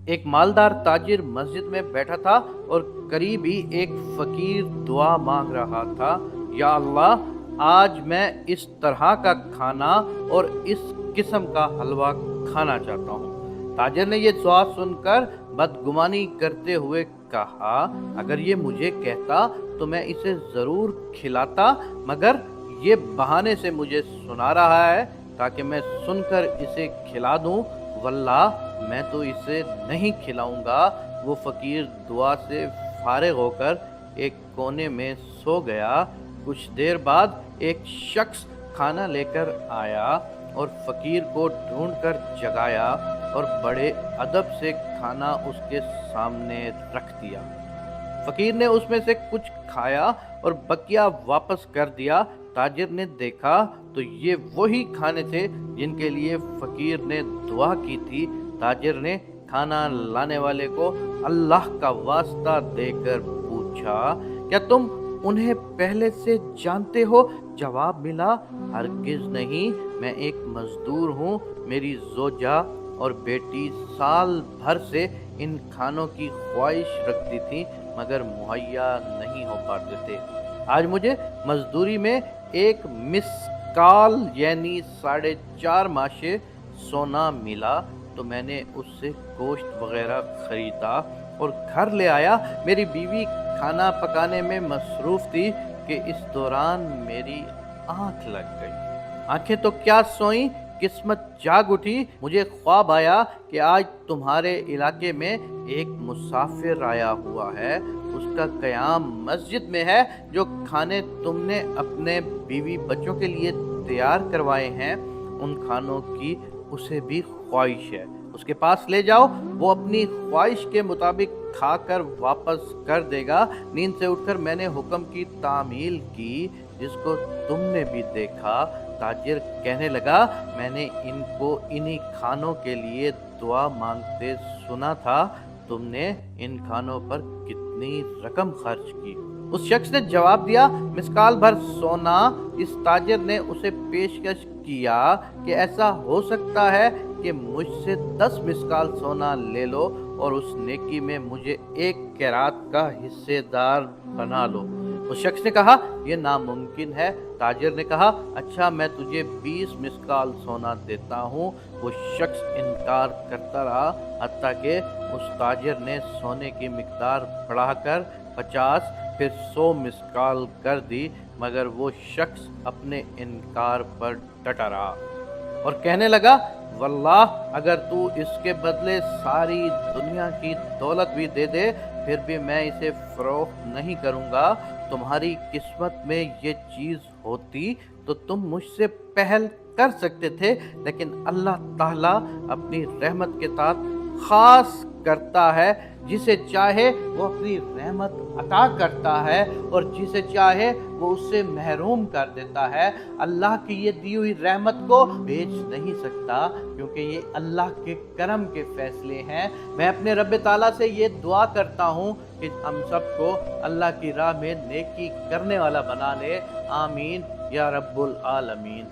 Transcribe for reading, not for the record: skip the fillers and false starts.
ایک مالدار تاجر مسجد میں بیٹھا تھا اور قریب ہی ایک فقیر دعا مانگ رہا تھا، یا اللہ، آج میں اس طرح کا کھانا اور اس قسم کا حلوہ کھانا چاہتا ہوں۔ تاجر نے یہ دعا سن کر بدگمانی کرتے ہوئے کہا، اگر یہ مجھے کہتا تو میں اسے ضرور کھلاتا، مگر یہ بہانے سے مجھے سنا رہا ہے تاکہ میں سن کر اسے کھلا دوں، واللہ میں تو اسے نہیں کھلاؤں گا۔ وہ فقیر دعا سے فارغ ہو کر ایک کونے میں سو گیا۔ کچھ دیر بعد ایک شخص کھانا لے کر آیا اور فقیر کو ڈھونڈ کر جگایا اور بڑے ادب سے کھانا اس کے سامنے رکھ دیا۔ فقیر نے اس میں سے کچھ کھایا اور بقیہ واپس کر دیا۔ تاجر نے دیکھا تو یہ وہی کھانے تھے جن کے لیے فقیر نے دعا کی تھی۔ تاجر نے کھانا لانے والے کو اللہ کا واسطہ دے کر پوچھا، کیا تم انہیں پہلے سے جانتے ہو؟ جواب ملا، ہرگز نہیں، میں ایک مزدور ہوں، میری زوجہ اور بیٹی سال بھر سے ان کھانوں کی خواہش رکھتی تھی مگر مہیا نہیں ہو پاتے تھے۔ آج مجھے مزدوری میں ایک مسکال یعنی 4.5 ماشے سونا ملا تو میں نے اس سے گوشت وغیرہ خریدا اور گھر لے آیا۔ میری بیوی کھانا پکانے میں مصروف تھی کہ اس دوران میری آنکھ لگ گئی۔ آنکھیں تو کیا سوئیں، قسمت جاگ اٹھی۔ مجھے خواب آیا کہ آج تمہارے علاقے میں ایک مسافر آیا ہوا ہے، اس کا قیام مسجد میں ہے، جو کھانے تم نے اپنے بیوی بچوں کے لیے تیار کروائے ہیں ان کھانوں کی اسے بھی خواہش ہے، اس کے پاس لے جاؤ، وہ اپنی خواہش کے مطابق کھا کر واپس کر دے گا۔ نیند سے اٹھ کر میں نے حکم کی تعمیل کی جس کو تم نے بھی دیکھا۔ تاجر کہنے لگا، میں نے ان کو انہی کھانوں کے لیے دعا مانگتے سنا تھا، تم نے ان کھانوں پر کتنی رقم خرچ کی؟ اس شخص نے جواب دیا، مسکال بھر سونا۔ اس تاجر نے اسے پیشکش کیا کہ ایسا ہو سکتا ہے کہ مجھ سے 10 مسکال سونا لے لو اور اس نیکی میں مجھے 1 قیرات کا حصے دار بنا لو۔ اس شخص نے کہا، یہ ناممکن ہے۔ تاجر نے کہا، اچھا میں تجھے 20 مسکال سونا دیتا ہوں۔ وہ شخص انکار کرتا رہا حتیٰ کہ اس تاجر نے سونے کی مقدار بڑھا کر 50 پھر 100 مسکال کر دی، مگر وہ شخص اپنے انکار پر ڈٹا رہا اور کہنے لگا، واللہ اگر تو اس کے بدلے ساری دنیا کی دولت بھی دے دے پھر بھی میں اسے فروخت نہیں کروں گا۔ تمہاری قسمت میں یہ چیز ہوتی تو تم مجھ سے پہل کر سکتے تھے، لیکن اللہ تعالیٰ اپنی رحمت کے تحت خاص کرتا ہے، جسے چاہے وہ اپنی رحمت عطا کرتا ہے اور جسے چاہے وہ اس سے محروم کر دیتا ہے۔ اللہ کی یہ دی ہوئی رحمت کو بیچ نہیں سکتا کیونکہ یہ اللہ کے کرم کے فیصلے ہیں۔ میں اپنے رب تعالیٰ سے یہ دعا کرتا ہوں کہ ہم سب کو اللہ کی راہ میں نیکی کرنے والا بنا لے، آمین یا رب العالمین۔